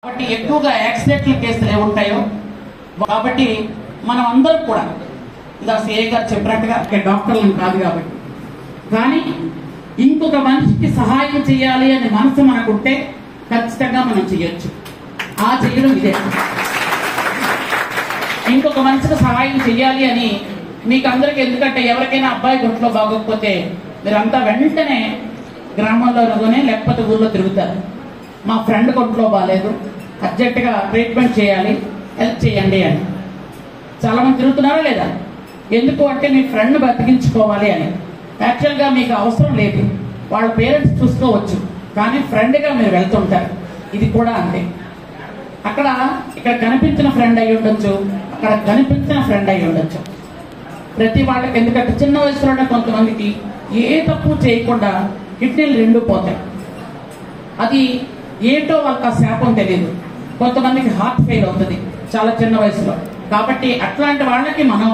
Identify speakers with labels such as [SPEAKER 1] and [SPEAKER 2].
[SPEAKER 1] కాబట్టి ఎక్కువగా యాక్సిడెంట్ల కేసులు ఏముంటాయో కాబట్టి మనం అందరం కూడా ఇలా సిఐ గారు చెప్పినట్టుగా డాక్టర్లను కాదు కాబట్టి కానీ ఇంకొక మనిషికి సహాయం చేయాలి అనే మనసు మనకుంటే ఖచ్చితంగా మనం చేయొచ్చు. ఆ చేయడం ఇదే. ఇంకొక మనిషికి సహాయం చెయ్యాలి అని మీకు అందరికి, ఎందుకంటే ఎవరికైనా అబ్బాయి గుంట్లో బాగోకపోతే మీరంతా వెంటనే గ్రామంలోనే లేకపోతే ఊళ్ళో తిరుగుతారు. మా ఫ్రెండ్ కొంట్లో బాగాలేదు, అర్జెంటుగా ట్రీట్మెంట్ చేయాలి, హెల్ప్ చేయండి అని. చాలా మంది తిరుగుతున్నారా లేదా? ఎందుకు అంటే మీ ఫ్రెండ్ బతికించుకోవాలి అని. యాక్చువల్గా మీకు అవసరం లేదు, వాళ్ళ పేరెంట్స్ చూసుకోవచ్చు, కానీ ఫ్రెండ్గా మీరు వెళ్తుంటారు. ఇది కూడా అంతే. ఇక్కడ కనిపించిన ఫ్రెండ్ అయి ఉండొచ్చు, అక్కడ కనిపించిన ఫ్రెండ్ అయి ఉండొచ్చు. ప్రతి వాళ్ళకి, ఎందుకంటే చిన్న వయసులోనే కొంతమందికి ఏ తప్పు చేయకుండా కిడ్నీలు 2 పోతాయి. అది ఏంటో వాళ్ళకి ఆ శాపం తెలియదు. కొంతమందికి హార్ట్ ఫెయిల్ అవుతుంది చాలా చిన్న వయసులో. కాబట్టి అట్లాంటి వాళ్ళకి మనం